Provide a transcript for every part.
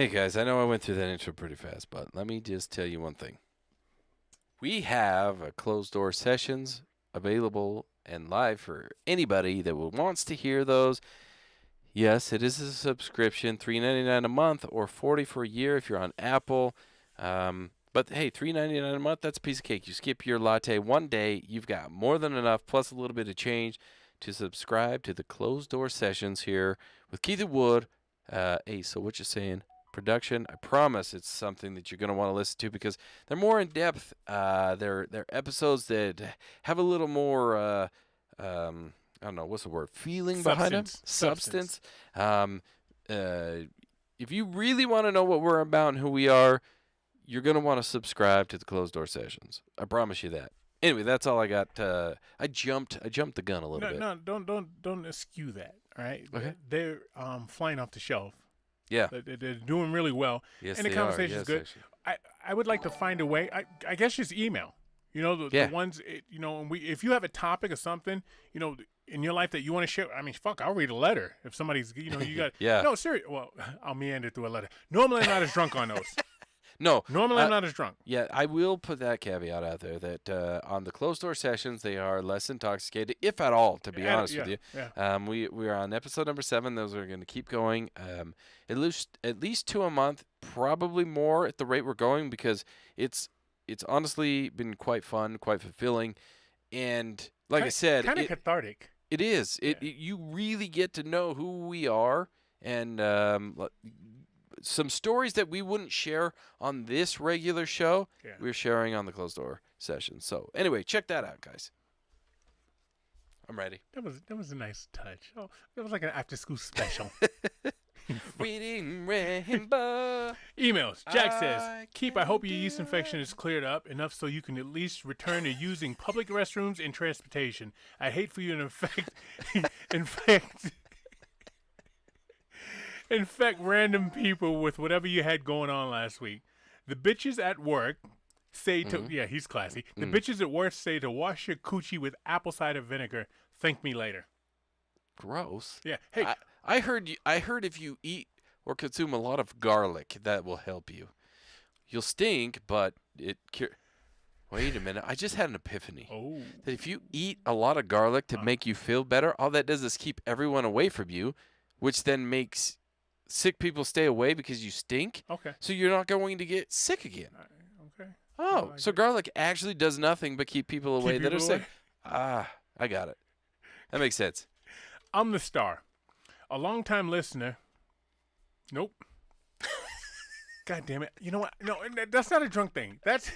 Hey guys, I know I went through that intro pretty fast, but let me just tell you one thing. We have a closed door sessions available and live for anybody that wants to hear those. Yes, it is a subscription, $3.99 a month or $40 for a year if you're on Apple. But hey, $3.99 a month, that's a piece of cake. You skip your latte one day, you've got more than enough, plus a little bit of change to subscribe to the closed door sessions here with Keith and Wood. Hey, so what you saying? Production. I promise it's something that you're going to want to listen to because they're more in depth. They're episodes that have a little more I don't know what's the word, feeling behind them, substance. If you really want to know what we're about and who we are, you're going to want to subscribe to the closed door sessions. I promise you that. Anyway, that's all I got. I jumped the gun a little bit. No, don't eschew that. All right, Okay. They're flying off the shelf. Yeah. They're doing really well. Yes, and the they conversation are. is good. Actually. I would like to find a way. I guess just email. You know, the ones, and if you have a topic or something, in your life that you want to share, I mean, fuck, I'll read a letter. If somebody's, you got, yeah. No, serious. Well, I'll meander through a letter. Normally, I'm not as drunk on those. No. Normally, I'm not as drunk. Yeah, I will put that caveat out there that on the clear sessions, they are less intoxicated, if at all, to be honest with you. Yeah. We are on episode number 7. Those are going to keep going. At least 2 a month, probably more at the rate we're going because it's honestly been quite fun, quite fulfilling. And like I said, kind of cathartic. It is. You really get to know who we are and some stories that we wouldn't share on this regular show, we're sharing on the closed door session. So anyway, check that out, guys. I'm ready. That was a nice touch. Oh, it was like an after school special. Reading Rainbow. Emails. Jack says, Keep, I hope your yeast infection is cleared up enough so you can at least return to using public restrooms and transportation. I hate for you to infect random people with whatever you had going on last week. The bitches at work say to he's classy. The bitches at work say to wash your coochie with apple cider vinegar. Thank me later. Gross. Yeah. Hey, I heard if you eat or consume a lot of garlic, that will help you. You'll stink, but it Wait a minute. I just had an epiphany. Oh. That if you eat a lot of garlic to make you feel better, all that does is keep everyone away from you, which then makes sick people stay away because you stink. Okay. So you're not going to get sick again. Okay. Oh, so garlic actually does nothing but keep people away that are sick. Ah, I got it. That makes sense. I'm the star. A longtime listener. Nope. God damn it. You know what? No, that's not a drunk thing. That's...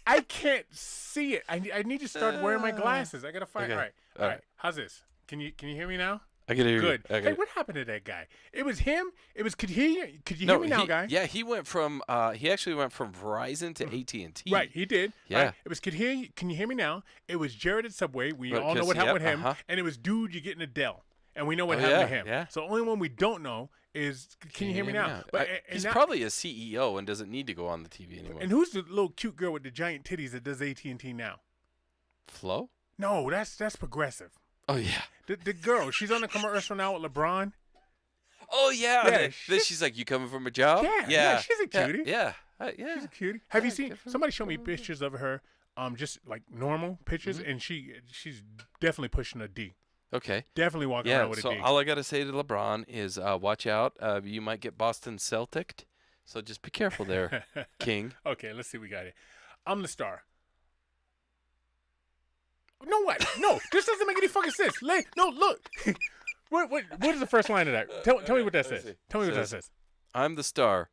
I can't see it. I need to start wearing my glasses. I got to find... Okay. All right. How's this? Can you hear me now? I can hear you. Good. Hey, what happened to that guy? It was him. It was. Could you hear me now, guy? Yeah, he went from. He actually went from Verizon to AT&T. Right, he did. Yeah. Right. It was. Can you hear me now? It was Jared at Subway. We all know what happened with him. And it was dude. You're getting Adele, and we know what happened to him. Yeah. So the only one we don't know is. Can you hear me now? But he's probably a CEO and doesn't need to go on the TV anymore. And who's the little cute girl with the giant titties that does AT&T now? Flo? No, that's Progressive. Oh yeah. The girl, she's on the commercial now with LeBron. Oh yeah. Then she's like, "You coming from a job?" Yeah. She's a cutie. Yeah. She's a cutie. Have you seen? Somebody showed me pictures of her, just like normal pictures, and she's definitely pushing a D. Okay. Definitely walking around with a D. So all I gotta say to LeBron is, watch out. You might get Boston Celtic'd. So just be careful there, King. Okay, let's see what we got here. I'm the star. No, what? No, this doesn't make any fucking sense. No, look. What is the first line of that? Tell me what that says. Tell me what that says. I'm the star.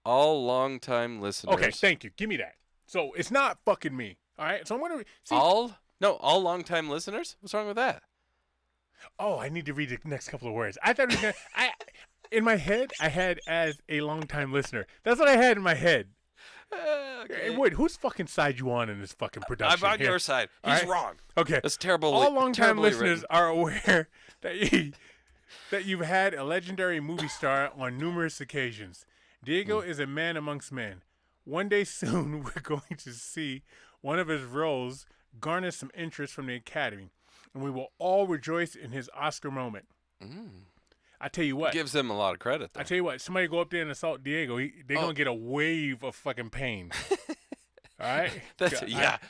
All longtime listeners. Okay, thank you. Give me that. So it's not fucking me. All right. So I'm gonna see. All longtime listeners. What's wrong with that? Oh, I need to read the next couple of words. I thought it was gonna, in my head, I had as a longtime listener. That's what I had in my head. Okay. Hey, wait, whose fucking side you on in this fucking production? I'm on your side. He's wrong. Okay. That's terrible. All longtime listeners written. are aware that you've had a legendary movie star on numerous occasions. Diego is a man amongst men. One day soon, we're going to see one of his roles garner some interest from the Academy, and we will all rejoice in his Oscar moment. I tell you what. Gives them a lot of credit, though. I tell you what. Somebody go up there and assault Diego. They're gonna get a wave of fucking pain. All right.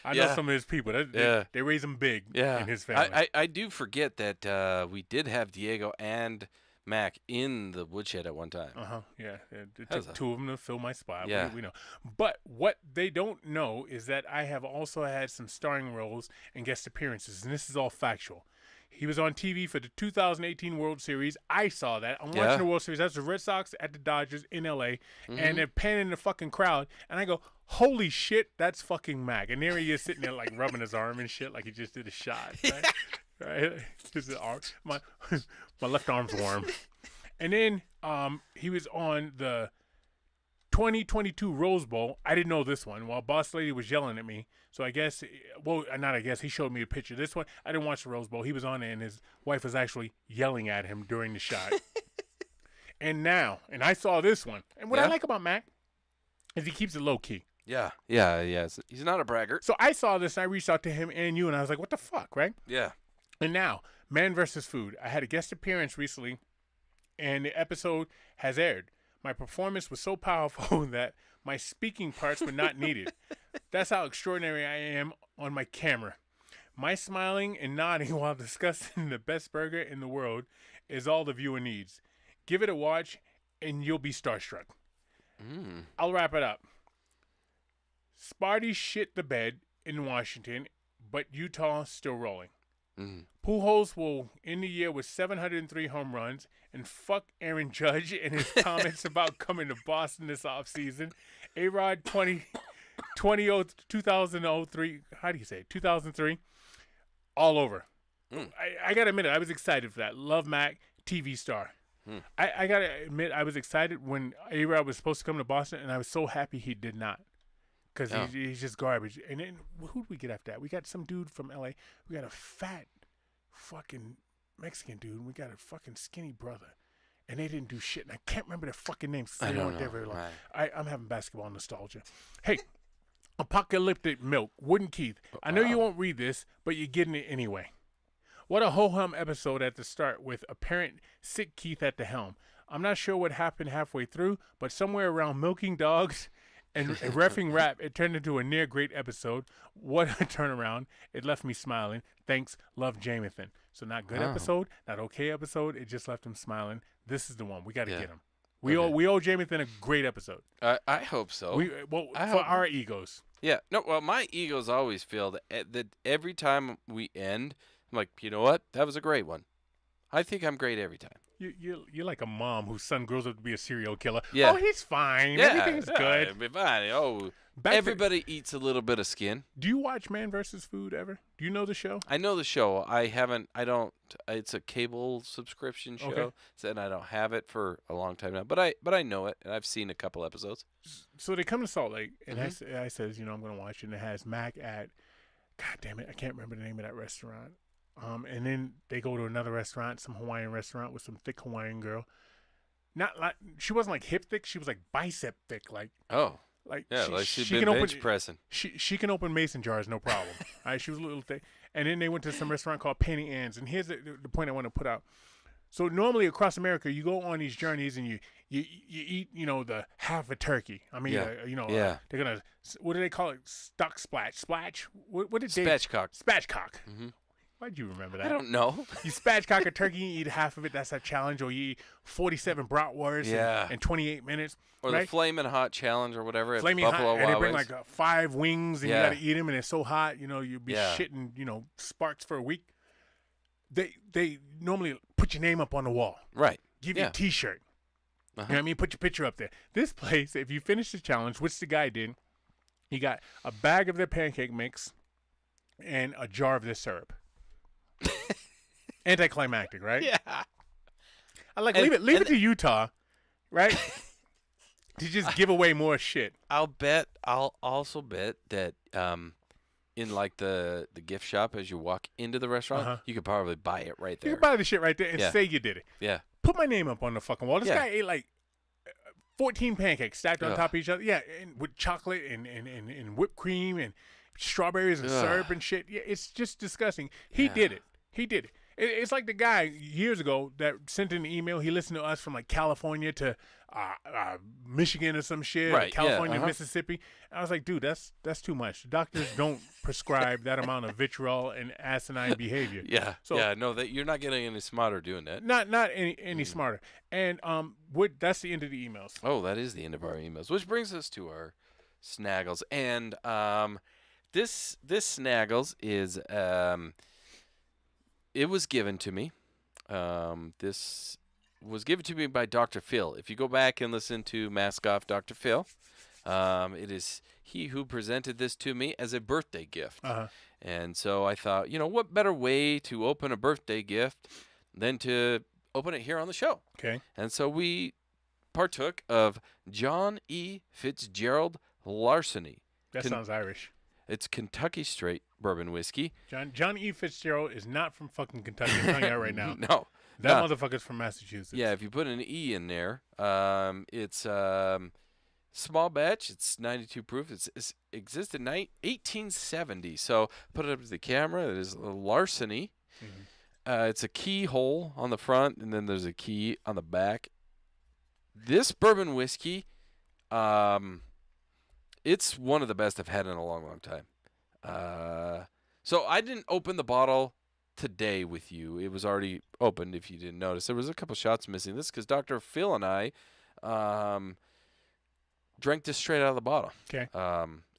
I know some of his people. They raise him big. In his family. I do forget that we did have Diego and Mac in the woodshed at one time. Yeah. It took two of them to fill my spot. Yeah. We know. But what they don't know is that I have also had some starring roles and guest appearances, and this is all factual. He was on TV for the 2018 World Series. I saw that. I'm watching the World Series. That's the Red Sox at the Dodgers in L.A. And they're panning the fucking crowd. And I go, holy shit, that's fucking Mac. And there he is sitting there like rubbing his arm and shit like he just did a shot. Right? Right? His arm, my left arm's warm. And then he was on the 2022 Rose Bowl. I didn't know this one. While Boss Lady was yelling at me. So I guess, he showed me a picture. This one, I didn't watch the Rose Bowl. He was on it, and his wife was actually yelling at him during the shot. And I saw this one. And what I like about Mac is he keeps it low key. Yeah. He's not a braggart. So I saw this, and I reached out to him and you, and I was like, what the fuck, right? Yeah. And now, Man vs. Food. I had a guest appearance recently, and the episode has aired. My performance was so powerful that my speaking parts were not needed. That's how extraordinary I am on my camera. My smiling and nodding while discussing the best burger in the world is all the viewer needs. Give it a watch, and you'll be starstruck. I'll wrap it up. Sparty shit the bed in Washington, but Utah still rolling. Pujols will end the year with 703 home runs, and fuck Aaron Judge and his comments about coming to Boston this offseason. A-Rod 2003, how do you say it? 2003, all over. I got to admit it, I was excited for that. Love Mac, TV star. I got to admit, I was excited when A-Rod was supposed to come to Boston, and I was so happy he did not. Because he's just garbage. And then who did we get after that? We got some dude from L.A. We got a fat fucking Mexican dude. And we got a fucking skinny brother. And they didn't do shit. And I can't remember their fucking names. They weren't there very long. Right. I'm having basketball nostalgia. Hey, Apocalyptic Milk, Wooden Keith. I know you won't read this, but you're getting it anyway. What a ho-hum episode at the start with apparent sick Keith at the helm. I'm not sure what happened halfway through, but somewhere around milking dogs and reffing rap, it turned into a near great episode. What a turnaround. It left me smiling. Thanks. Love, Jamathan. So not good episode, not okay episode. It just left him smiling. This is the one. We got to get him. We owe Jamathan a great episode. I hope so. For our egos. Yeah. No, well, my egos always feel that every time we end, I'm like, you know what? That was a great one. I think I'm great every time. You're like a mom whose son grows up to be a serial killer. Yeah. Oh, he's fine. Yeah, Everything's good. It'll be fine. Oh, everybody eats a little bit of skin. Do you watch Man vs. Food ever? Do you know the show? I know the show. I don't. It's a cable subscription show, Okay. and I don't have it for a long time now. But I know it, and I've seen a couple episodes. So they come to Salt Lake, and I says, I'm going to watch it. And it has Mac at, God damn it, I can't remember the name of that restaurant. And then they go to another restaurant, some Hawaiian restaurant with some thick Hawaiian girl. Not like she wasn't like hip thick, she was like bicep thick, like she'd been bench pressing. She can open mason jars, no problem. All right, she was a little thick. And then they went to some restaurant called Penny Ann's. And here's the point I want to put out. So normally across America, you go on these journeys and you eat, the half a turkey. I mean, they're gonna, what do they call it? Stock splash. What did they? Spatchcock. Spatchcock. Why'd you remember that? I don't know. You spatchcock a turkey, you eat half of it. That's a challenge. Or you eat 47 bratwursts in 28 minutes. Or right? the Flamin' Hot Challenge or whatever. Flaming Buffalo Hot, and they Wild bring Wings. like 5 wings, and you got to eat them, and it's so hot, you'll be shitting, sparks for a week. They normally put your name up on the wall. Right. Give you a T-shirt. You know what I mean? Put your picture up there. This place, if you finish the challenge, which the guy did, he got a bag of their pancake mix and a jar of their syrup. Anticlimactic, right? Yeah. I like leave it to Utah, right? To just give away more shit. I'll also bet that in like the gift shop as you walk into the restaurant, you could probably buy it right there. You can buy the shit right there and say you did it. Yeah. Put my name up on the fucking wall. This guy ate like 14 pancakes stacked on top of each other. Yeah, and with chocolate and whipped cream and strawberries and syrup and shit. Yeah, it's just disgusting. He did it. It's like the guy years ago that sent an email. He listened to us from like California to Michigan or some shit, or Right, yeah, California, uh-huh. Mississippi. I was like, dude, that's too much. Doctors don't prescribe that amount of vitriol and asinine behavior. Yeah, So yeah, no, that you're not getting any smarter doing that. not any smarter. And that's the end of the emails. Oh, that is the end of our emails, which brings us to our snaggles. And this snaggles is it was given to me. This was given to me by Dr. Phil. If you go back and listen to Mask Off Dr. Phil, it is he who presented this to me as a birthday gift. Uh-huh. And so I thought, what better way to open a birthday gift than to open it here on the show? Okay. And so we partook of John E. Fitzgerald Larceny. That sounds Irish. It's Kentucky straight bourbon whiskey. John E. Fitzgerald is not from fucking Kentucky. I'm telling you that right now. No. That motherfucker's from Massachusetts. Yeah, if you put an E in there, it's small batch. It's 92 proof. It's existed in 1870. So put it up to the camera. It is a Larceny. Mm-hmm. It's a keyhole on the front, and then there's a key on the back. This bourbon whiskey, it's one of the best I've had in a long, long time. So I didn't open the bottle today with you. It was already opened, if you didn't notice. There was a couple shots missing. This because Dr. Phil and I drank this straight out of the bottle. Okay.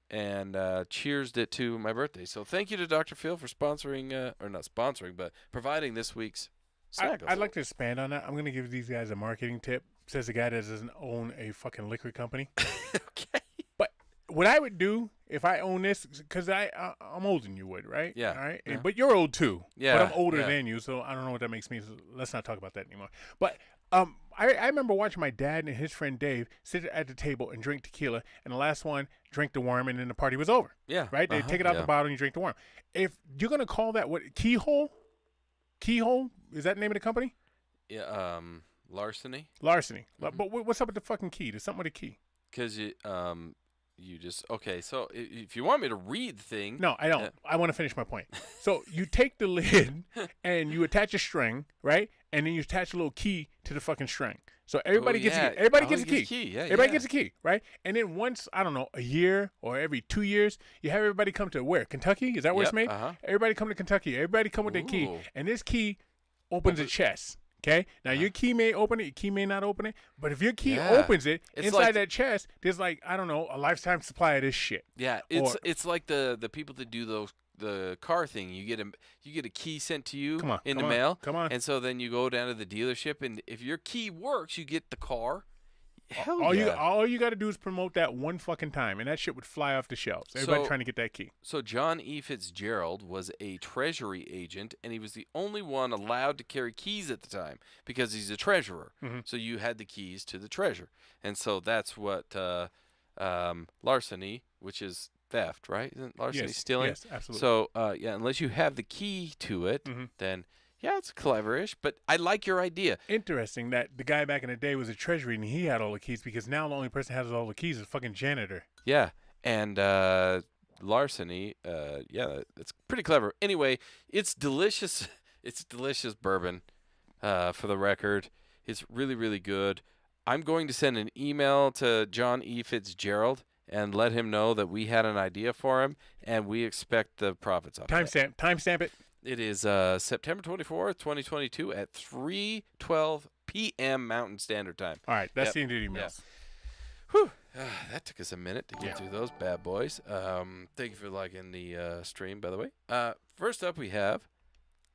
And cheersed it to my birthday. So thank you to Dr. Phil for sponsoring, or not sponsoring, but providing this week's snaggles. I'd like to expand on that. I'm going to give these guys a marketing tip. Says a guy that doesn't own a fucking liquor company. Okay. But what I would do if I own this, because I'm older than you would, right? Yeah. All right. Yeah. But you're old too. Yeah, But I'm older yeah. than you, so I don't know what that makes me. So let's not talk about that anymore. But I remember watching my dad and his friend Dave sit at the table and drink tequila, and the last one drank the worm, and then the party was over. Yeah. Right? They take it out the bottle and you drink the worm. If you're gonna call that what Keyhole? Keyhole? Is that the name of the company? Yeah. Larceny. Larceny. But what's up with the fucking key? There's something with a key. Because you just okay. So if you want me to read the thing, No, I don't. I want to finish my point. So you take the lid and you attach a string, right? And then you attach a little key to the fucking string. So everybody gets a key. Everybody gets a key. Yeah, Everybody gets a key, right? And then once, I don't know, a year or every 2 years, you have everybody come to where? Kentucky? Is that where it's made? Uh-huh. Everybody come to Kentucky. Everybody come with their key. Ooh. And this key opens a chest. Okay? Now, your key may open it, your key may not open it. But if your key Yeah. opens it, It's inside like- that chest, there's like, I don't know, a lifetime supply of this shit. Yeah, it's like the people that do the car thing. You get a key sent to you in the mail. Come on. And so then you go down to the dealership, and if your key works, you get the car. Hell all yeah. you got to do is promote that one fucking time, and that shit would fly off the shelves. Everybody trying to get that key. So John E. Fitzgerald was a treasury agent, and he was the only one allowed to carry keys at the time because he's a treasurer. Mm-hmm. So you had the keys to the treasure, and so that's what larceny, which is theft, right? Isn't larceny stealing? Yes, absolutely. So yeah, unless you have the key to it, then yeah, it's cleverish. But I like your idea. Interesting that the guy back in the day was a treasury and he had all the keys, because now the only person that has all the keys is a fucking janitor. Yeah, and larceny, yeah, it's pretty clever. Anyway, it's delicious. It's delicious bourbon. For the record, it's really, really good. I'm going to send an email to John E. Fitzgerald and let him know that we had an idea for him, and we expect the profits off that. Timestamp it. It is September 24th, 2022 at 3:12 p.m. Mountain Standard Time. All right, that's Yep. the end of the emails. Whew. That took us a minute to get through those bad boys. Thank you for liking the stream, by the way. First up, we have,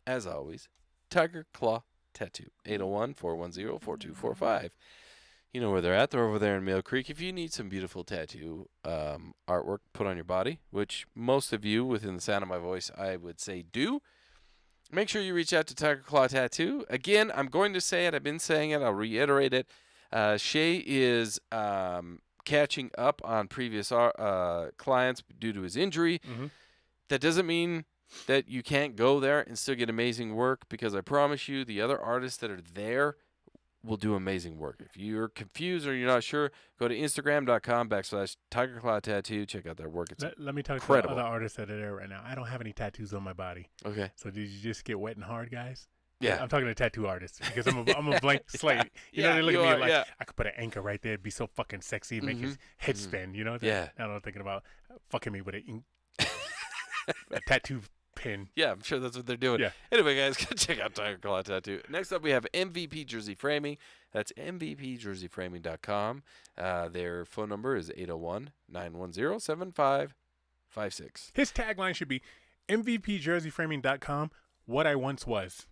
as always, Tiger Claw Tattoo, 801-410-4245. You know where they're at. They're over there in Mill Creek. If you need some beautiful tattoo artwork put on your body, which most of you within the sound of my voice, I would say do, make sure you reach out to Tiger Claw Tattoo. Again, I'm going to say it. I've been saying it. I'll reiterate it. Shay is catching up on previous clients due to his injury. Mm-hmm. That doesn't mean that you can't go there and still get amazing work, because I promise you the other artists that are there will do amazing work. If you're confused or you're not sure, go to Instagram.com/TigerClawTattoo. Check out their work. It's Let me talk incredible. to other artists that are there right now. I don't have any tattoos on my body. Okay. So did you just get wet and hard, guys? Yeah. I'm talking to tattoo artists because I'm a blank slate. You know, they look at me like, I could put an anchor right there. It'd be so fucking sexy and make his head spin. You know? Yeah. I don't know, thinking about fucking me with a tattoo pin. Yeah, I'm sure that's what they're doing. Yeah. Anyway, guys, go check out Tiger Claw Tattoo. Next up, we have MVP Jersey Framing. That's MVPJerseyFraming.com. Their phone number is 801-910-7556. His tagline should be MVPJerseyFraming.com, what I once was.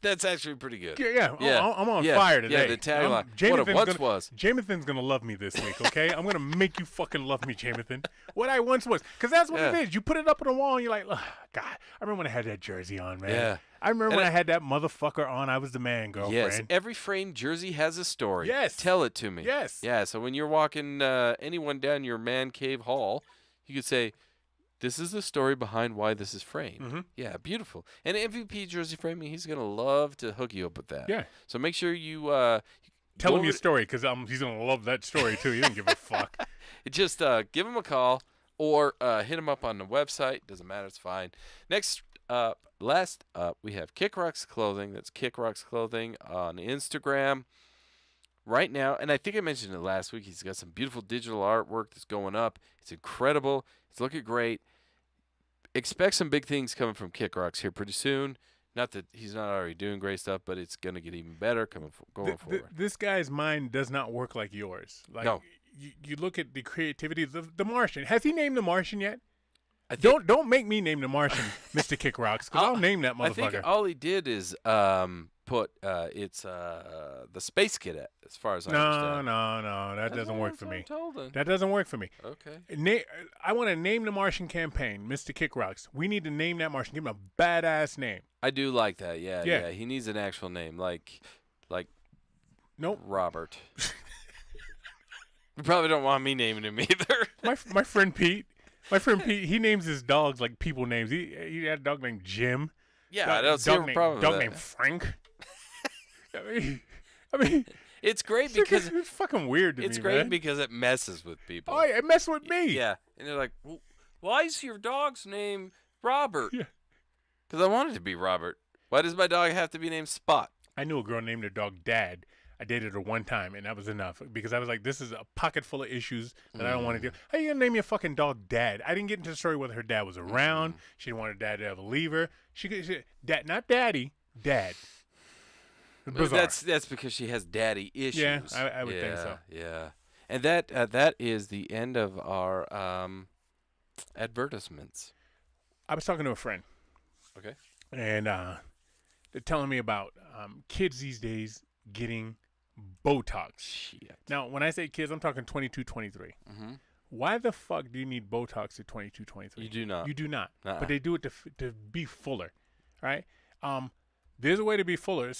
That's actually pretty good. Yeah. I'm on fire today. Yeah, the tagline. What it once was. Jameson's going to love me this week, okay? I'm going to make you fucking love me, Jameson. What I once was. Because that's what it is. You put it up on the wall and you're like, oh, God, I remember when I had that jersey on, man. Yeah. I remember when I had that motherfucker on. I was the man, girlfriend. Yes. Every framed jersey has a story. Yes. Tell it to me. Yes. Yeah, so when you're walking anyone down your man cave hall, you could say, this is the story behind why this is framed. Mm-hmm. Yeah, beautiful. And MVP Jersey Framing, he's going to love to hook you up with that. Yeah. So make sure you tell him your story because he's going to love that story too. He doesn't give a fuck. Just give him a call or hit him up on the website. Doesn't matter. It's fine. Last up, we have Kick Rocks Clothing. That's Kick Rocks Clothing on Instagram. Right now, and I think I mentioned it last week, he's got some beautiful digital artwork that's going up. It's incredible. It's looking great. Expect some big things coming from Kick Rocks here pretty soon. Not that he's not already doing great stuff, but it's going to get even better going forward. This guy's mind does not work like yours. Like, no. You look at the creativity of the Martian. Has he named the Martian yet? Don't make me name the Martian Mr. Kick Rocks, because I'll name that motherfucker. I think all he did is put it's the Space Cadet, as far as I understand. No, that doesn't work for me. That That doesn't work for me. Okay. I want to name the Martian campaign, Mr. Kick Rocks. We need to name that Martian. Give him a badass name. I do like that. Yeah. He needs an actual name, like Nope. Robert. You probably don't want me naming him either. My friend Pete. He names his dogs like people names. He had a dog named Jim. Yeah, I don't see a problem with that. Dog named Frank. I mean, it's great because it's fucking weird to me. It's great man. because it messes with people. Oh, yeah, it messes with me. Yeah, and they're like, well, "Why is your dog's name Robert?" Yeah, because I want it to be Robert. Why does my dog have to be named Spot? I knew a girl named her dog Dad. I dated her one time, and that was enough because I was like, this is a pocket full of issues that I don't want to deal. How you going to name your fucking dog Dad? I didn't get into the story whether her dad was around. She didn't want her dad to ever leave her. She Dad, not Daddy, Dad. Bizarre. That's because she has daddy issues. Yeah, I would think so. Yeah. And that is the end of our advertisements. I was talking to a friend. Okay. And they're telling me about kids these days getting Botox. Shit. Now, when I say kids, I'm talking 22, 23. Mm-hmm. Why the fuck do you need Botox at 22, 23? You do not. You do not. Uh-uh. But they do it to be fuller, right? There's a way to be fuller.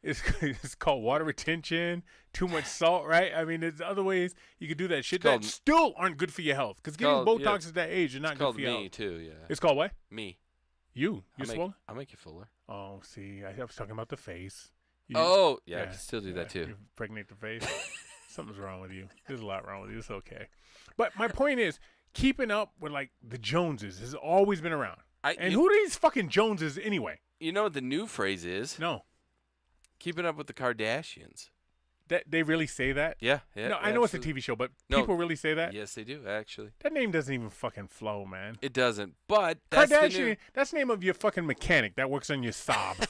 It's called water retention, too much salt, right? I mean, there's other ways you could do that shit that still aren't good for your health. Because getting Botox at that age is not good for your health. It's called me, too, yeah. It's called what? Me. You swole? I'll make you fuller. Oh, see, I was talking about the face. Yeah, I can still do that, too. You impregnate the face. Something's wrong with you. There's a lot wrong with you. It's okay. But my point is, keeping up with, like, the Joneses has always been around. Who are these fucking Joneses anyway? You know what the new phrase is? No. Keeping up with the Kardashians. That they really say that? Yeah. No, I know it's a TV show, but people really say that? Yes, they do, actually. That name doesn't even fucking flow, man. It doesn't, but that's Kardashian, that's the name of your fucking mechanic that works on your Saab.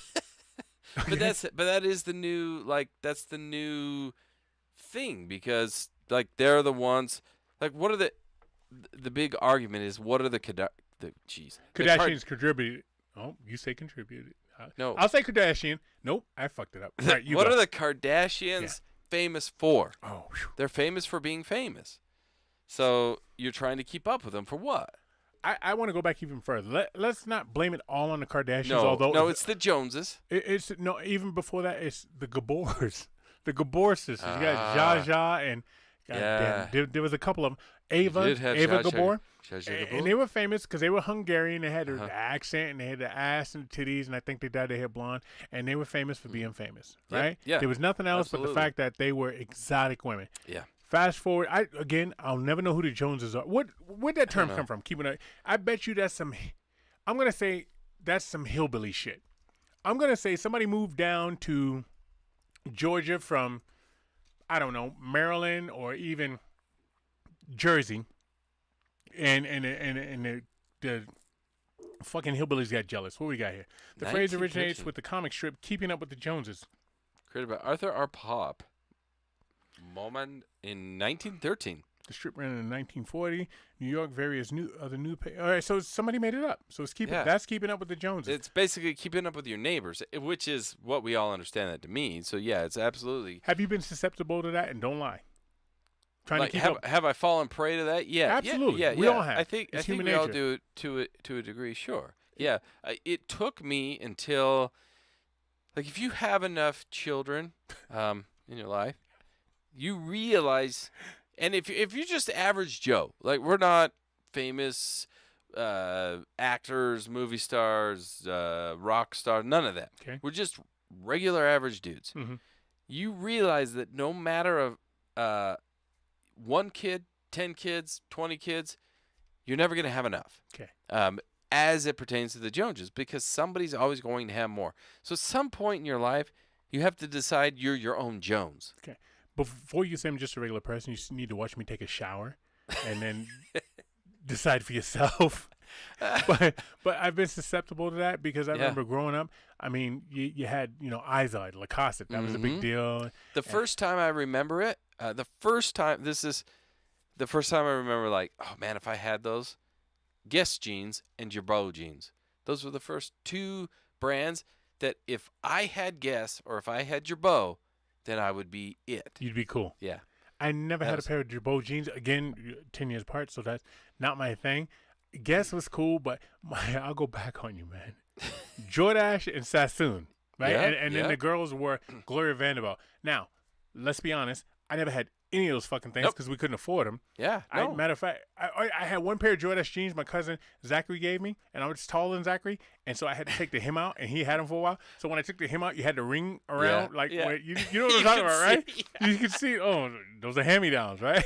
But that is the new, like, that's the new thing because, like, they're the ones, like, what are the big argument is what are the Kardashians contributed. Oh, you say contributed. No. I'll say Kardashian. Nope, I fucked it up. Right, what are the Kardashians famous for? Oh, they're famous for being famous. So you're trying to keep up with them for what? I want to go back even further. Let's not blame it all on the Kardashians. No, it's the Joneses. It's even before that. It's the Gabors, the Gabor sisters. You got Zsa and God Yeah. damn. There was a couple of them. You Ava did have Ava Zsa Zsa Gabor. Zsa Zsa Gabor. And they were famous because they were Hungarian. They had Uh-huh. the accent and they had the ass and the titties, and I think they dyed their hair blonde. And they were famous for being famous, Yep, right? yeah, There was nothing else but absolutely. the fact that they were exotic women. Yeah. Fast forward, I'll never know who the Joneses are. Where'd that term know. come from? Keeping it. I bet you that's some. I'm gonna say that's some hillbilly shit. I'm gonna say somebody moved down to Georgia from, I don't know, Maryland or even Jersey, and the fucking hillbillies got jealous. What we got here? The phrase originates 1913. with the comic strip "Keeping Up with the Joneses." Created by Arthur R. Pop. Moment in 1913. The strip ran in 1940. New York, various other new. All right, so somebody made it up. So it's Yeah. That's keeping up with the Joneses. It's basically keeping up with your neighbors, which is what we all understand that to mean. So yeah, it's absolutely. Have you been susceptible to that? And don't lie. Trying Like, to keep up. have I fallen prey to that? Yeah, Absolutely. Yeah, We all have. I think It's I think human we all nature. do it to a degree. Sure. Yeah. It took me until, like, if you have enough children, in your life, you realize, and if you're just average Joe, like we're not famous actors, movie stars, rock stars, none of that. Okay. We're just regular average dudes. Mhm. You realize that no matter of one kid, 10 kids, 20 kids, you're never going to have enough. Okay. As it pertains to the Joneses, because somebody's always going to have more. So at some point in your life, you have to decide you're your own Jones. Okay. Before you say I'm just a regular person, you just need to watch me take a shower, and then decide for yourself. but I've been susceptible to that because I remember growing up. I mean, you had Izod, Lacoste. That was a big deal. The first time I remember it, the first time I remember, like, oh man, if I had those Guess jeans and Girbaud jeans, those were the first two brands that if I had Guess or if I had Girbaud, then I would be it. You'd be cool. Yeah. I never had a pair of Girbaud jeans. Again, 10 years apart, so that's not my thing. Guess was cool, but I'll go back on you, man. Jordache and Sassoon, right? Yeah, And then the girls were Gloria Vanderbilt. Now, let's be honest. I never had any of those fucking things because we couldn't afford them. Yeah. No. Matter of fact, I had one pair of Jordache jeans my cousin Zachary gave me, and I was taller than Zachary, and so I had to take the hem out, and he had them for a while. So when I took the hem out, you had the ring around, where, you know what I'm talking about, right? You can see, those are hand-me-downs, right?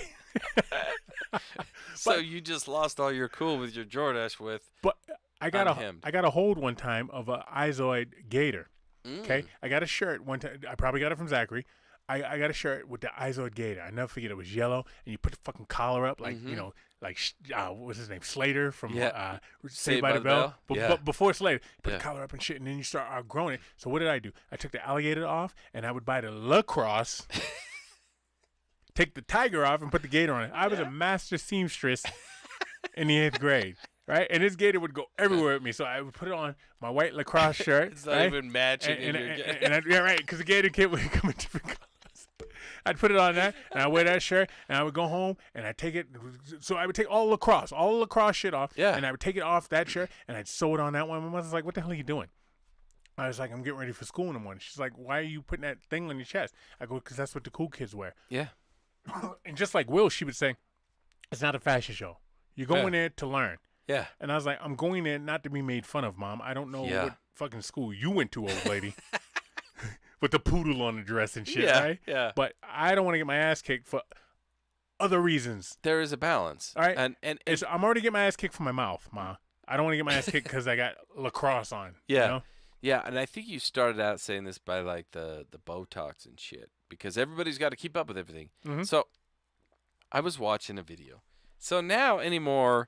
So you just lost all your cool with your Jordache with. But I got unhemmed. a hold one time of a Izod Gator. Okay, Mm. I got a shirt one time. I probably got it from Zachary. I got a shirt with the Izod Gator. I never forget. It was yellow, and you put the fucking collar up, like what's his name, Slater from Saved by the Bell. But before Slater, you put the collar up and shit, and then you start outgrowing it. So what did I do? I took the alligator off, and I would buy the lacrosse. Take the tiger off and put the gator on it. I was a master seamstress in the 8th grade, right? And this gator would go everywhere with me. So I would put it on my white lacrosse shirt. It's not right? even matching. Right, because the gator kid would come in different colors. I'd put it on that, and I wear that shirt, and I would go home, and I'd take it. So I would take all the lacrosse shit off, and I would take it off that shirt, and I'd sew it on that one. My mother's like, what the hell are you doing? I was like, I'm getting ready for school in the morning. She's like, why are you putting that thing on your chest? I go, because that's what the cool kids wear. Yeah. And just like Will, she would say, it's not a fashion show. You're going there to learn. Yeah. And I was like, I'm going there not to be made fun of, Mom. I don't know what fucking school you went to, old lady. With the poodle on the dress and shit, right? Yeah. But I don't want to get my ass kicked for other reasons. There is a balance. All right? And I'm already getting my ass kicked for my mouth, Ma. I don't want to get my ass kicked because I got lacrosse on. Yeah. You know? Yeah, and I think you started out saying this by, like, the Botox and shit, because everybody's got to keep up with everything. Mm-hmm. So I was watching a video. So now anymore,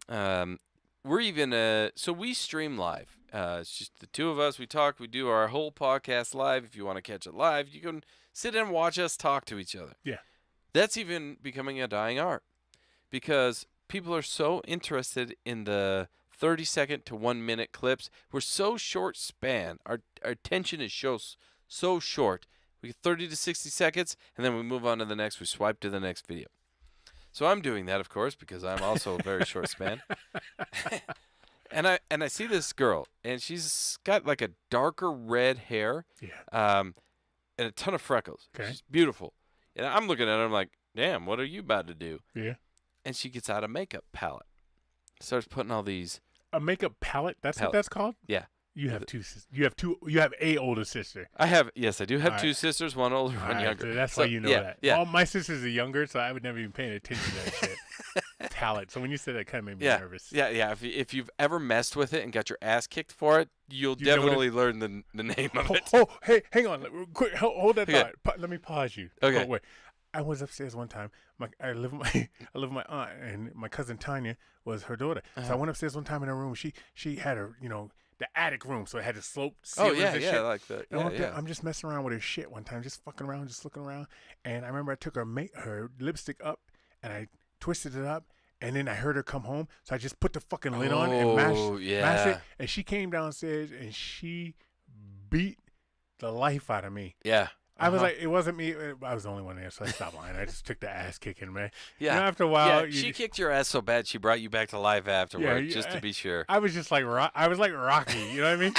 we're even so we stream live. It's just the two of us. We talk. We do our whole podcast live. If you want to catch it live, you can sit and watch us talk to each other. Yeah, that's even becoming a dying art because people are so interested in the 30-second to 1-minute clips. We're so short span. Our attention is so short. We get 30 to 60 seconds, and then we move on to the next. We swipe to the next video. So I'm doing that, of course, because I'm also a very short span. And I see this girl, and she's got like a darker red hair, and a ton of freckles. Okay. She's beautiful. And I'm looking at her, I'm like, damn, what are you about to do? Yeah. And she gets out a makeup palette. Starts putting all these. A makeup palette? That's Palette. what that's called? Yeah. You have two. You have a older sister. I have do have All two right. sisters, one older, one All right, younger. so that's So, why you know yeah, that. Yeah. All my sisters are younger, so I would never even pay attention to that shit. Palette. So when you said that, it kind of made me Yeah. nervous. Yeah. If you've ever messed with it and got your ass kicked for it, you'll You know what definitely learn the name of it. Oh, hey, hang on. Quick, hold that Okay. thought. Let me pause you. Okay. Oh, wait. I was upstairs one time. I live with my aunt, and my cousin Tanya was her daughter. So I went upstairs one time in her room. She had her, the attic room, so it had the sloped Oh ceilings and shit. like that. And I Yeah, went there, yeah. I'm just messing around with her shit one time, just fucking around, just looking around. And I remember I took her lipstick up, and I twisted it up, and then I heard her come home, so I just put the fucking lid on and mashed it. And she came downstairs, and she beat the life out of me. Yeah. I was like, it wasn't me. I was the only one there, so I stopped lying. I just took the ass kicking, man. Yeah. After a while, she kicked your ass so bad she brought you back to life afterward, just to be sure. I was just like, I was like Rocky. You know what I mean?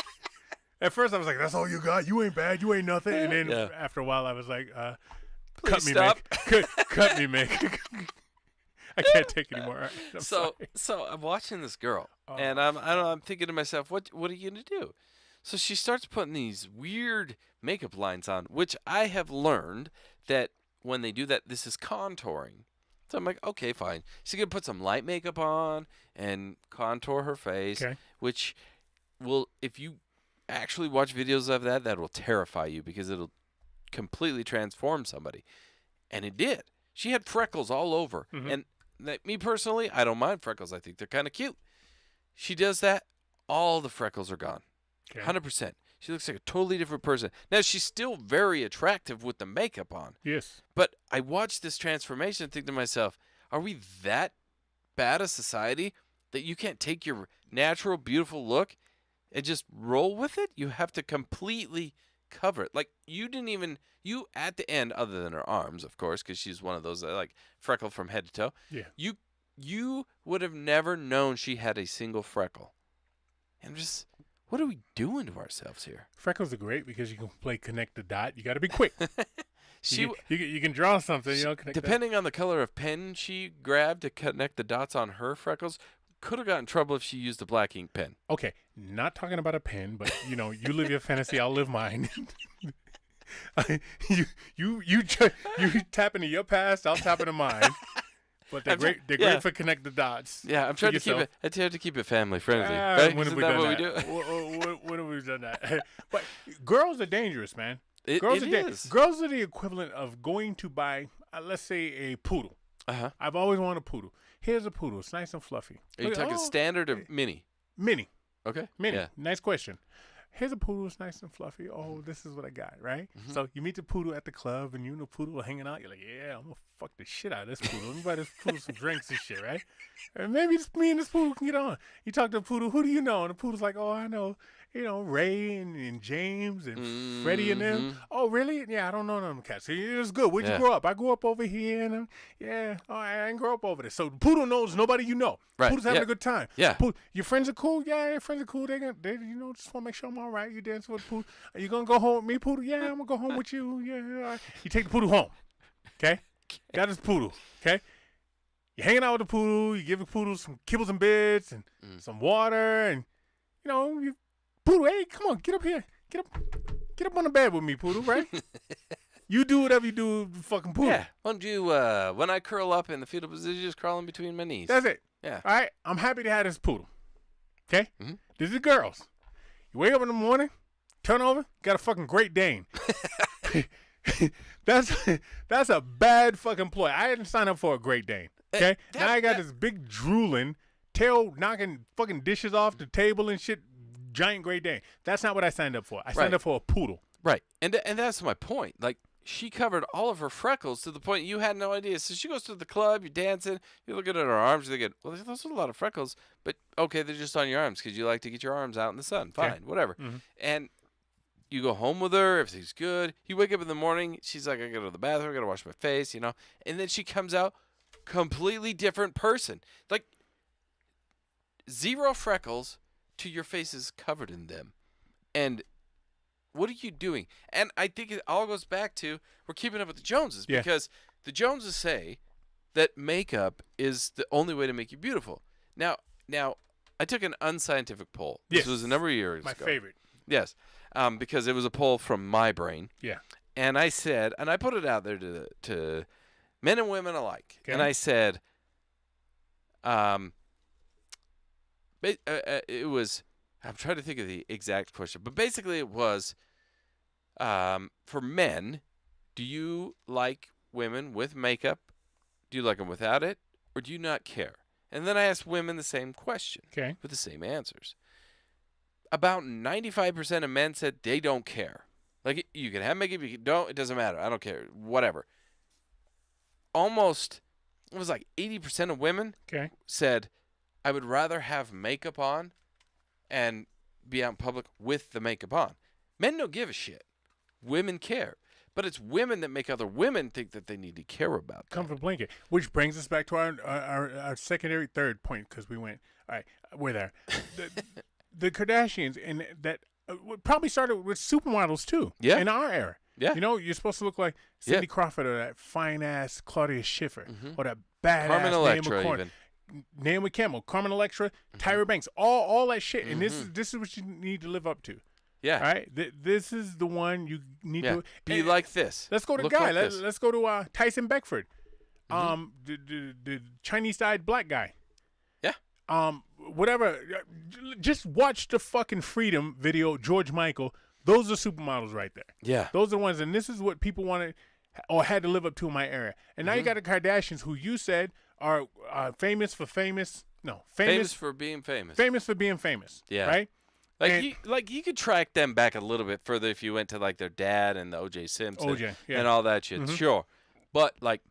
At first, I was like, "That's all you got. You ain't bad. You ain't nothing." And then after a while, I was like, "Cut me, stop. Mick. Cut me, Mick. I can't take anymore." So I'm watching this girl, and I'm thinking to myself, what are you gonna do? So she starts putting these weird makeup lines on, which I have learned that when they do that, this is contouring. So I'm like, okay, fine. She's gonna put some light makeup on and contour her face, which will, if you actually watch videos of that will terrify you because it'll completely transform somebody. And it did. She had freckles all over. And me personally, I don't mind freckles. I think they're kind of cute. She does that, all the freckles are gone. 100%. She looks like a totally different person. Now, she's still very attractive with the makeup on. Yes. But I watched this transformation and think to myself, are we that bad a society that you can't take your natural, beautiful look and just roll with it? You have to completely cover it. Like, you at the end, other than her arms, of course, because she's one of those that like freckled from head to toe. Yeah. You would have never known she had a single freckle. And just, what are we doing to ourselves here? Freckles are great because you can play connect the dot. You got to be quick. You can draw something. Depending on the color of pen she grabbed to connect the dots on her freckles, could have gotten in trouble if she used a black ink pen. Okay, not talking about a pen, but you live your fantasy, I'll live mine. you tap into your past, I'll tap into mine. But they're great. They're great for connect the dots. Yeah, I'm trying to keep it. I try to keep it family friendly. Right? When have we done that? When have we done that? But girls are dangerous, man. Girls are the equivalent of going to buy, let's say, a poodle. I've always wanted a poodle. Here's a poodle. It's nice and fluffy. Are you talking standard or mini? Mini. Okay. Mini. Yeah. Nice question. Here's a poodle. It's nice and fluffy. Oh, this is what I got, right? So you meet the poodle at the club, and you and the poodle are hanging out. You're like, yeah, I'm going to fuck the shit out of this poodle. Let me buy this poodle some drinks and shit, right? And maybe me and this poodle can get on. You talk to the poodle, who do you know? And the poodle's like, oh, I know, Ray and James and Freddie and them. Oh, really? Yeah, I don't know none of them cats. It's good. Where'd you grow up? I grew up over here. And I didn't grow up over there. So the poodle knows nobody you know. Right. Poodle's having a good time. Yeah. Your friends are cool? Yeah, your friends are cool. They just want to make sure I'm all right. You dancing with the poodle. Are you going to go home with me, poodle? Yeah, I'm going to go home with you. Yeah. All right. You take the poodle home. Okay? Got his poodle. Okay? You're hanging out with the poodle. You give the poodle some kibbles and bits and some water. And, poodle, hey, come on, get up here. Get up on the bed with me, poodle, right? You do whatever you do with the fucking poodle. Yeah. Why don't you, when I curl up in the fetal position, just crawl in between my knees. That's it. Yeah. All right? I'm happy to have this poodle. Okay? This is girls. You wake up in the morning, turn over, got a fucking Great Dane. That's a bad fucking ploy. I didn't sign up for a Great Dane. Okay? Now I got this big drooling, tail knocking fucking dishes off the table and shit, giant Great Dane. That's not what I signed up for. I signed up for a poodle. Right. And that's my point. Like, she covered all of her freckles to the point you had no idea. So she goes to the club, you're dancing, you're looking at her arms, you're thinking, well, those are a lot of freckles, but okay, they're just on your arms because you like to get your arms out in the sun. Fine, whatever. And you go home with her, everything's good. You wake up in the morning, she's like, I gotta go to the bathroom, I gotta wash my face, and then she comes out completely different person. Like, 0 freckles to your face is covered in them. And what are you doing? And I think it all goes back to we're keeping up with the Joneses because the Joneses say that makeup is the only way to make you beautiful. Now, I took an unscientific poll. Yes. This was a number of years My ago. favorite. Yes, because it was a poll from my brain. Yeah. And I said, and I put it out there to men and women alike. Okay. And I said, it was, I'm trying to think of the exact question, but basically it was, for men, do you like women with makeup? Do you like them without it? Or do you not care? And then I asked women the same question with the same answers. About 95% of men said they don't care. Like, you can have makeup, you don't, it doesn't matter. I don't care. Whatever. Almost, it was like 80% of women said, I would rather have makeup on and be out in public with the makeup on. Men don't give a shit. Women care. But it's women that make other women think that they need to care about that. Comfort blanket. Which brings us back to our secondary third point, because we went, all right, we're there. The Kardashians, and that probably started with supermodels too. Yeah. In our era. Yeah. You know, you're supposed to look like Cindy Crawford or that fine-ass Claudia Schiffer or that badass Carmen Electra even. Naomi Campbell, Carmen Electra, Tyra Banks, all that shit. And this is what you need to live up to. Yeah. All right? This is the one you need to be like this. Let's go to Look Guy. like Let's go to Tyson Beckford. The Chinese-eyed black guy. Yeah. Whatever. Just watch the fucking Freedom video, George Michael. Those are supermodels right there. Yeah. Those are the ones, and this is what people wanted or had to live up to in my era. And now you got the Kardashians, who you said are famous for being famous. Famous for being famous. Famous for being famous. Yeah. Right? Like you could track them back a little bit further if you went to like their dad and the O.J. Simpson and all that shit. Sure. But like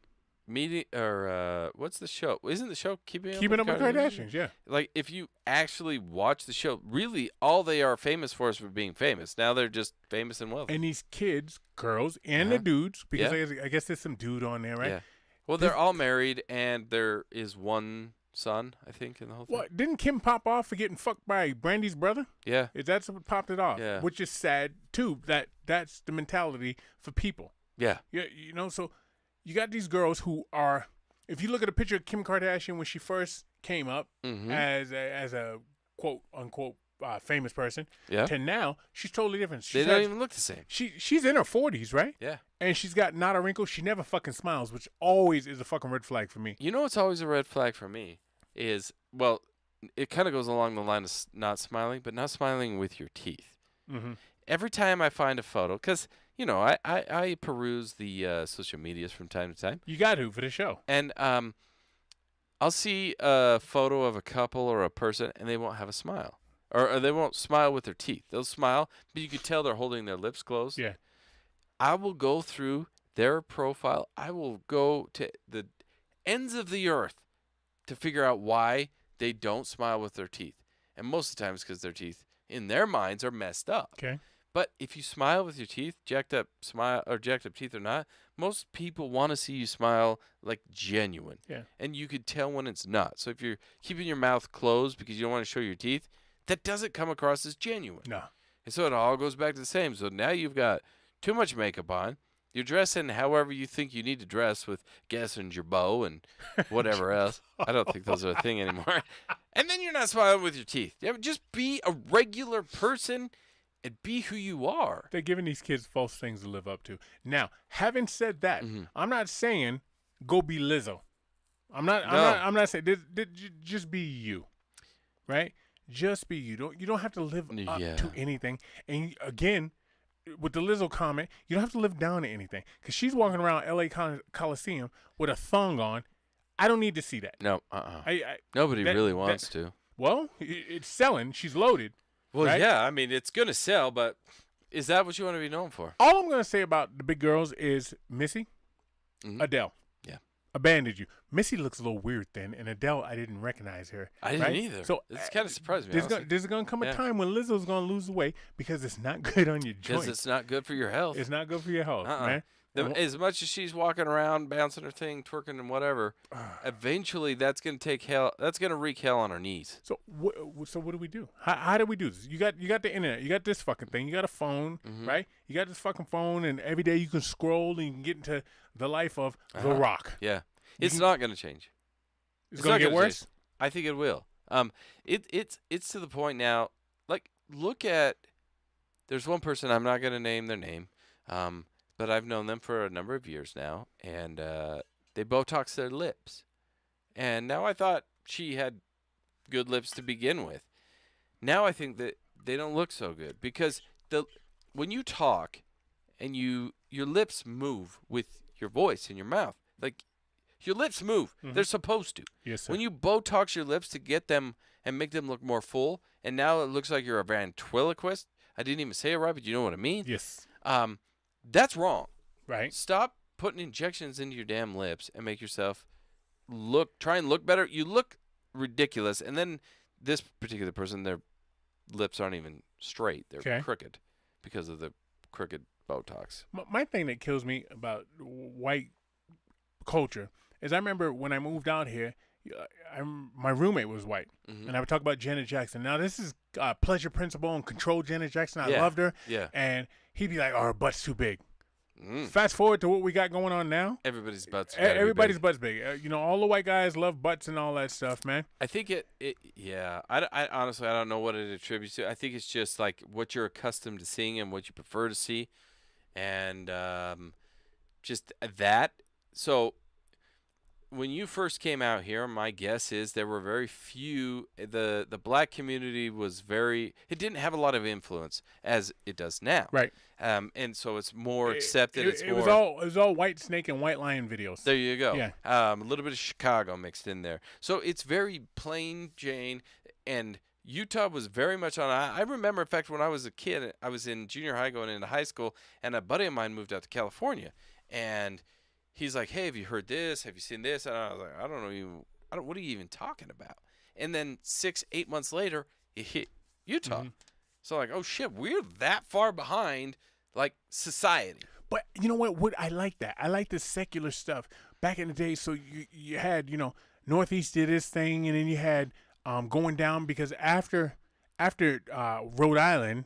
what's the show? Isn't the show Keeping Up with the Kardashians? Yeah. Like, if you actually watch the show, really all they are famous for is for being famous. Now they're just famous and wealthy. And these kids, girls, and the dudes, because I guess there's some dude on there, right? Yeah. Well, they're all married, and there is one son, I think, in the whole thing. What, didn't Kim pop off for getting fucked by Brandy's brother? Yeah. That's what popped it off. Yeah. Which is sad too. That's the mentality for people. Yeah. Yeah. You know, so you got these girls who are. If you look at a picture of Kim Kardashian when she first came up as a quote unquote famous person, to now she's totally different. They don't even look the same. She's in her 40s, right? Yeah. And she's got not a wrinkle. She never fucking smiles, which always is a fucking red flag for me. You know what's always a red flag for me is, well, it kind of goes along the line of not smiling, but not smiling with your teeth. Mm-hmm. Every time I find a photo, because, you know, I peruse the social medias from time to time. You got to for the show. And I'll see a photo of a couple or a person, and they won't have a smile. Or they won't smile with their teeth. They'll smile, but you can tell they're holding their lips closed. Yeah. I will go through their profile. I will go to the ends of the earth to figure out why they don't smile with their teeth. And most of the time it's because their teeth, in their minds, are messed up. Okay. But if you smile with your teeth, jacked up teeth or not, most people want to see you smile like genuine. Yeah. And you could tell when it's not. So if you're keeping your mouth closed because you don't want to show your teeth, that doesn't come across as genuine. No. And so it all goes back to the same. So now you've got too much makeup on. You're dressing however you think you need to dress with Guess and Jabot and whatever else. I don't think those are a thing anymore. And then you're not smiling with your teeth. Just be a regular person and be who you are. They're giving these kids false things to live up to. Now, having said that, I'm not saying go be Lizzo. I'm not saying just be you, right? Just be you. You don't have to live up to anything. And again, with the Lizzo comment, you don't have to live down to anything, because she's walking around L.A. Coliseum with a thong on. I don't need to see that. No, nobody really wants to. Well, it's selling. She's loaded. Well, right? yeah, I mean, it's going to sell, but is that what you want to be known for? All I'm going to say about the big girls is Missy, Adele. Yeah. Abandoned you. Missy looks a little weird then, and Adele, I didn't recognize her. I didn't either. So it's kind of surprised me. There's going to come a time when Lizzo's going to lose the weight because it's not good on your joints. Because it's not good for your health. It's not good for your health, man. As much as she's walking around, bouncing her thing, twerking and whatever, eventually that's gonna take hell. That's gonna wreak hell on her knees. So what do we do? How do we do this? You got the internet. You got this fucking thing. You got a phone, right? You got this fucking phone, and every day you can scroll and you can get into the life of The Rock. Yeah, it's not gonna change. It's gonna get worse. Change. I think it will. It's to the point now. Like, look at. There's one person, I'm not gonna name their name, but I've known them for a number of years now, and they Botox their lips. And now I thought she had good lips to begin with. Now I think that they don't look so good because when you talk and your lips move with your voice and your mouth, like your lips move. They're supposed to. Yes, sir. When you Botox your lips to get them and make them look more full, and now it looks like you're a ventriloquist. I didn't even say it right, but you know what I mean? Yes. That's wrong. Right. Stop putting injections into your damn lips and make yourself try and look better. You look ridiculous. And then this particular person, their lips aren't even straight. They're crooked because of the crooked Botox. My thing that kills me about white culture is I remember when I moved out here, my roommate was white, and I would talk about Janet Jackson. Now, this is Pleasure Principle and Control Janet Jackson. I loved her. Yeah. And he'd be like, oh, her butt's too big. Fast forward to what we got going on now. Everybody's butts. Everybody's butt's big. All the white guys love butts and all that stuff, man. I think yeah. I honestly, I don't know what it attributes to. I think it's just like what you're accustomed to seeing and what you prefer to see, and just that. So when you first came out here, my guess is there were very few. The black community was it didn't have a lot of influence as it does now. Right. And so it's more accepted. It was all White Snake and White Lion videos. There you go. Yeah. A little bit of Chicago mixed in there. So it's very plain Jane, and Utah was very much on. I remember, in fact, when I was a kid, I was in junior high going into high school, and a buddy of mine moved out to California, and he's like, "Hey, have you heard this? Have you seen this?" And I was like, "I don't know. What are you even talking about?" And then 6-8 months later, it hit Utah. So like, oh shit, we're that far behind, like, society. But you know what? I like that. I like the secular stuff back in the day. So you had Northeast did this thing, and then you had going down because after Rhode Island.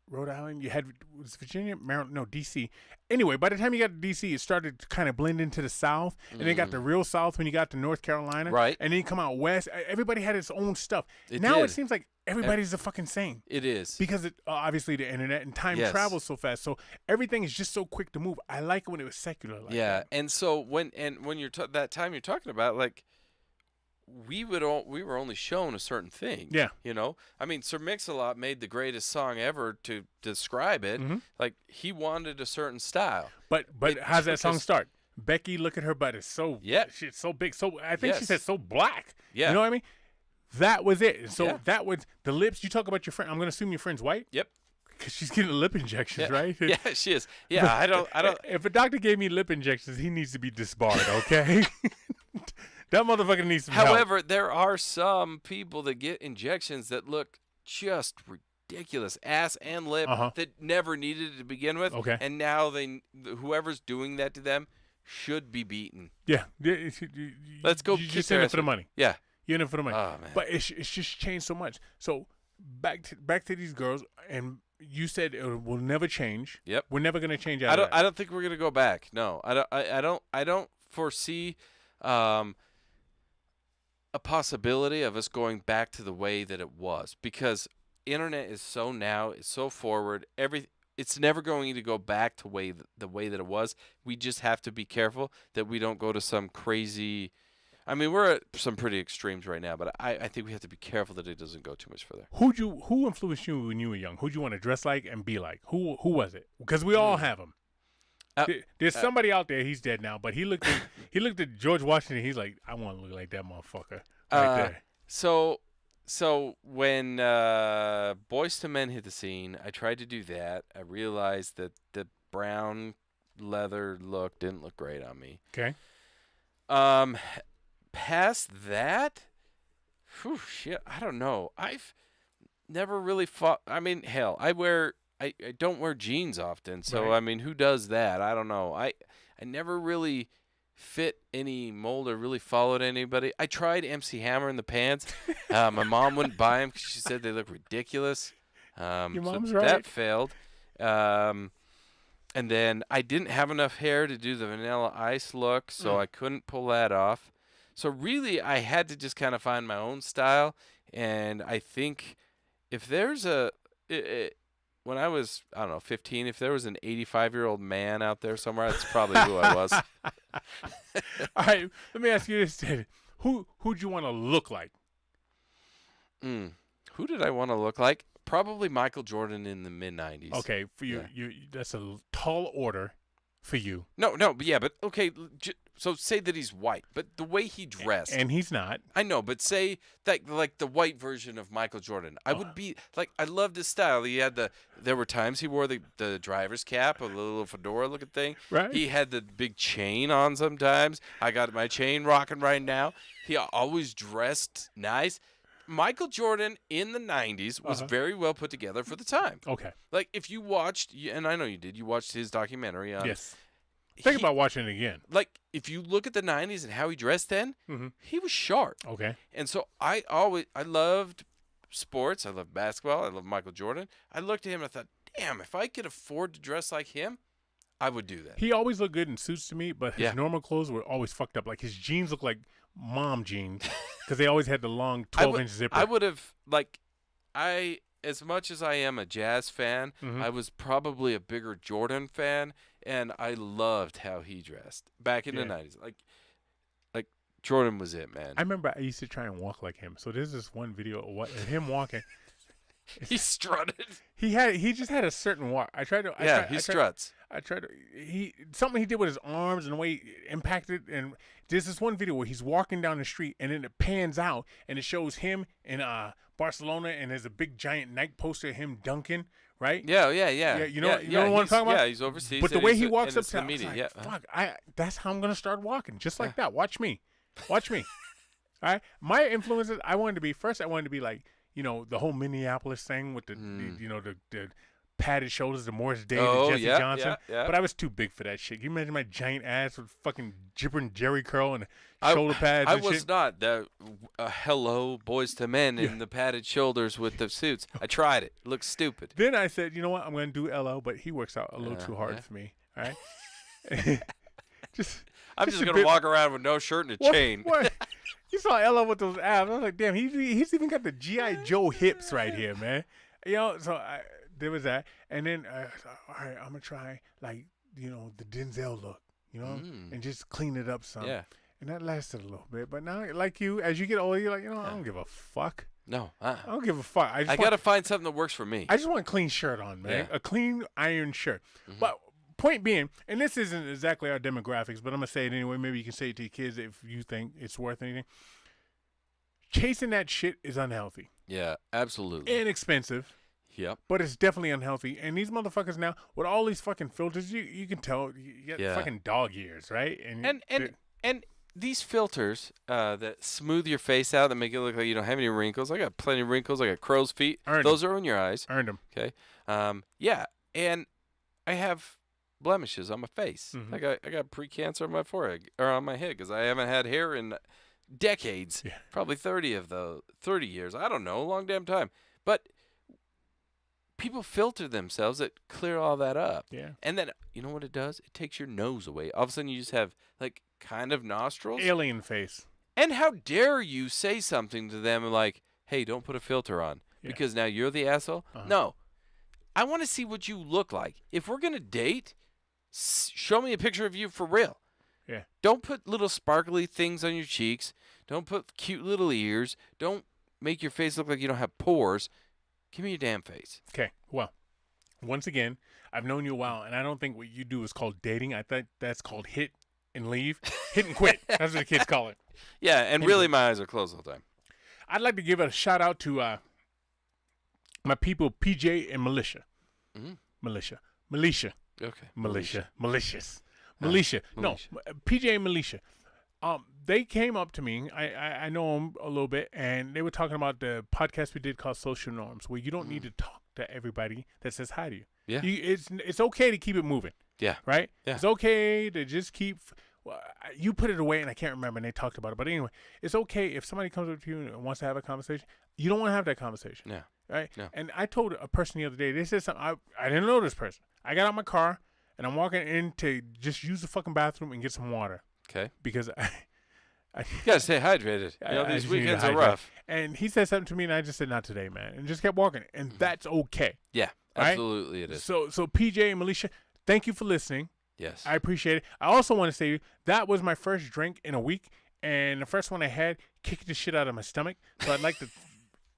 Rhode Island, you had was Virginia, Maryland, no, D.C. Anyway, by the time you got to D.C., it started to kind of blend into the South, and then got the real South when you got to North Carolina, right? And then you come out West. Everybody had its own stuff. It seems like everybody's the fucking same. It is because obviously the internet and time travels so fast, so everything is just so quick to move. I like it when it was secular. Like that. And so when you're that time you're talking about, like, we were only shown a certain thing. Yeah. I mean, Sir Mix-a-Lot made the greatest song ever to describe it. Like, he wanted a certain style. But how's that song start? Becky, look at her butt. It's so she's so big. So I think she said so black. Yeah. You know what I mean? That was it. So that was the lips. You talk about your friend. I'm going to assume your friend's white. Yep. Because she's getting lip injections, right? Yeah, she is. Yeah, I don't. If a doctor gave me lip injections, he needs to be disbarred. Okay. That motherfucker needs some help. However, there are some people that get injections that look just ridiculous, ass and lip, that never needed it to begin with. Okay. And now whoever's doing that to them should be beaten. Yeah. Let's go. You just in it for the money. Yeah. You're in it for the money. Oh, man. But it's just changed so much. So back to these girls, and you said it will never change. Yep. We're never going to change I don't think we're going to go back. No. I don't foresee a possibility of us going back to the way that it was, because internet is it's so forward. It's never going to go back to the way that it was. We just have to be careful that we don't go to some crazy. I mean, we're at some pretty extremes right now, but I think we have to be careful that it doesn't go too much further. Who influenced you when you were young? Who'd you want to dress like and be like? Who was it? Because we all have them. There's somebody out there. He's dead now, but he looked at George Washington. He's like, I want to look like that motherfucker right there. So when Boyz II Men hit the scene, I tried to do that. I realized that the brown leather look didn't look great on me. Okay. Past that, shit, I don't know. I've never really fought. I mean, hell, I wear I don't wear jeans often, so Right. I mean, who does that? I don't know. I never really fit any mold or really followed anybody. I tried MC Hammer in the pants. My mom wouldn't buy them because she said they look ridiculous. Your So mom's that right. failed. Um, and then I didn't have enough hair to do the Vanilla Ice look, so I couldn't pull that off. So really, I had to just kind of find my own style. And I think if there's when I was, I don't know, 15, if there was an 85-year-old man out there somewhere, that's probably who I was. All right, let me ask you this, Ted. Who'd you want to look like? Who did I want to look like? Probably Michael Jordan in the mid-90s. Okay, for you, Yeah. that's a tall order for you. No, but okay, so say that he's white, but the way he dressed. And he's not. I know, but say that like the white version of Michael Jordan. I would be like, I loved his style. He had there were times he wore the driver's cap, a little fedora looking thing. Right. He had the big chain on sometimes. I got my chain rocking right now. He always dressed nice. Michael Jordan in the 90s was very well put together for the time. Okay. Like if you watched, and I know you did, you watched his documentary on. Yes. Think about watching it again. Like if you look at the 90s and how he dressed then, he was sharp. Okay. And so I loved sports. I loved basketball. I loved Michael Jordan. I looked at him and I thought, damn, if I could afford to dress like him, I would do that. He always looked good in suits to me, but his normal clothes were always fucked up. Like his jeans looked like mom jeans because they always had the long 12-inch zipper. I would have, as much as I am a Jazz fan, I was probably a bigger Jordan fan, and I loved how he dressed back in the 90s. Like Jordan was it, man. I remember I used to try and walk like him. So there's this one video of him walking. He strutted. He just had a certain walk. He struts. Something he did with his arms and the way he impacted. And there's this one video where he's walking down the street and then it pans out and it shows him in Barcelona and there's a big giant Nike poster of him dunking. Right? Yeah. You know what I'm talking about? Yeah, he's overseas. But the way he walks up to to the media, fuck, that's how I'm gonna start walking, just like that. Watch me. All right. My influences, I wanted to be like, the whole Minneapolis thing with the padded shoulders, the Morris Day, the Jesse Johnson. Yeah. But I was too big for that shit. Can you imagine my giant ass with fucking gibbering Jerry curl and shoulder pads? I and was shit? not the hello boys to men in the padded shoulders with the suits. I tried it. It looked stupid. Then I said, you know what? I'm going to do LL, but he works out a little too hard for me. All right. I'm just going to walk around with no shirt and a chain. What? You saw LL with those abs. I was like, damn, he's even got the G.I. Joe hips right here, man. So there was that. And then, all right, I'm going to try, the Denzel look, and just clean it up some. Yeah. And that lasted a little bit. But now, like you, as you get older, you're like, I don't give a fuck. No. I don't give a fuck. I got to find something that works for me. I just want a clean shirt on, man. Yeah. A clean iron shirt. But point being, and this isn't exactly our demographics, but I'm going to say it anyway. Maybe you can say it to your kids if you think it's worth anything. Chasing that shit is unhealthy. Yeah, absolutely. And expensive. Yep. But it's definitely unhealthy. And these motherfuckers now, with all these fucking filters, you can tell you get fucking dog ears, right? And these filters that smooth your face out, that make it look like you don't have any wrinkles. I got plenty of wrinkles. I got crow's feet. Those are on your eyes. Earned them. Okay. Yeah. And I have blemishes on my face. I got pre-cancer on my forehead or on my head because I haven't had hair in decades. Yeah. Probably 30 years. I don't know, a long damn time. But people filter themselves that clear all that up. Yeah. And then you know what it does? It takes your nose away. All of a sudden you just have kind of nostrils. Alien face. And how dare you say something to them like, hey, don't put a filter on because now you're the asshole? No. I want to see what you look like. If we're going to date, show me a picture of you for real. Yeah. Don't put little sparkly things on your cheeks. Don't put cute little ears. Don't make your face look like you don't have pores. Give me your damn face. Okay. Well, once again, I've known you a while, and I don't think what you do is called dating. I think that's called hit and leave. Hit and quit. That's what the kids call it. Yeah, and really my eyes are closed all the time. I'd like to give a shout out to my people, PJ and Militia. Militia. Okay. Malicious. Militia. No, PJ and Militia. They came up to me. I know them a little bit, and they were talking about the podcast we did called Social Norms, where you don't need to talk to everybody that says hi to you. Yeah. It's okay to keep it moving. Yeah. Right? Yeah. It's okay to just keep. Well, you put it away, and I can't remember, and they talked about it. But anyway, it's okay if somebody comes up to you and wants to have a conversation. You don't want to have that conversation. Yeah. Right? No. And I told a person the other day, they said something. I didn't know this person. I got out my car, and I'm walking in to just use the fucking bathroom and get some water. Okay. Because You gotta stay hydrated. These just need to weekends are hydrate. rough. And he said something to me, and I just said, not today, man. And just kept walking. And that's okay. Yeah. Right? Absolutely, it is. So PJ and Melisha, thank you for listening. Yes. I appreciate it. I also want to say that was my first drink in a week, and the first one I had kicked the shit out of my stomach. So I'd like to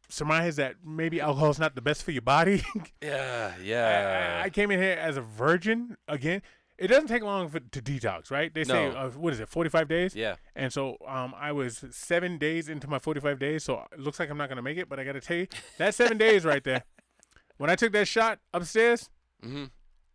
surmise that maybe alcohol is not the best for your body. Yeah. I came in here as a virgin again. It doesn't take long to detox, right? They say, No. what is it, 45 days? Yeah. And so I was 7 days into my 45 days, so it looks like I'm not going to make it. But I got to tell you, that 7 days right there, when I took that shot upstairs,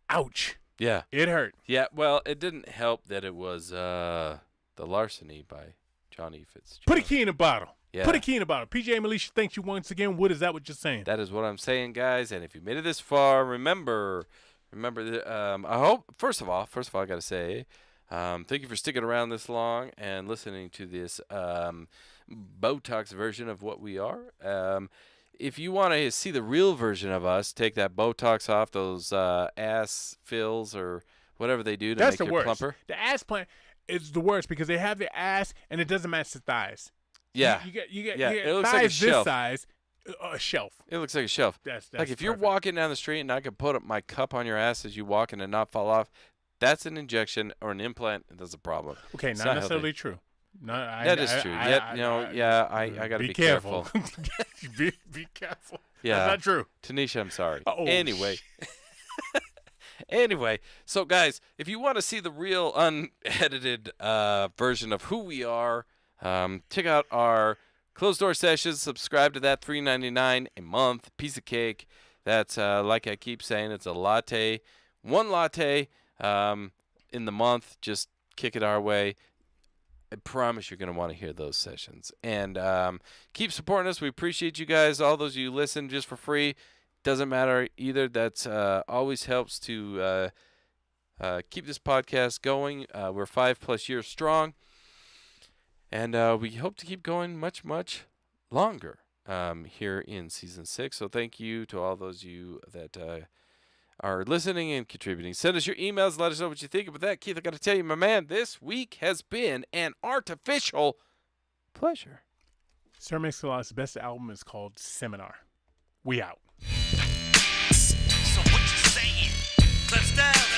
ouch. Yeah. It hurt. Yeah. Well, it didn't help that it was The Larceny by Johnny Fitzgerald. Put a key in the bottle. Yeah. Put a key in the bottle. PJ and Melisha, thank you once again. What is that what you're saying? That is what I'm saying, guys. And if you made it this far, remember that, I hope, first of all, I got to say, thank you for sticking around this long and listening to this Botox version of what we are. If you want to see the real version of us, take that Botox off, those ass fills or whatever they do to That's make the you worst. plumper. The ass plant is the worst because they have the ass and it doesn't match the thighs. Yeah. You get It looks thighs like a this shelf. size, a shelf. It looks like a shelf. That's Like if you're perfect. walking down the street and I could put up my cup on your ass as you walk and it not fall off, that's an injection or an implant. That's a problem. Okay, It's not not necessarily healthy. true. No, That is true. I got to be careful. be careful. Yeah. That's not true. Tanisha, I'm sorry. Oh, anyway. Anyway, so guys, if you want to see the real unedited version of who we are, check out our closed door sessions. Subscribe to that, $3.99 a month, piece of cake. That's like I keep saying, it's a latte, one latte in the month. Just kick it our way. I promise you're going to want to hear those sessions. And keep supporting us. We appreciate you guys. All those of you listen just for free. Doesn't matter either. That's always helps to keep this podcast going. We're 5+ years strong. And we hope to keep going much, much longer here in Season 6. So thank you to all those of you that are listening and contributing. Send us your emails. Let us know what you think. But that, Keith, I got to tell you, my man, this week has been an artificial pleasure. Sir Mix-a-Lot's best album is called Seminar. We out. So what you saying? Cliff Styles.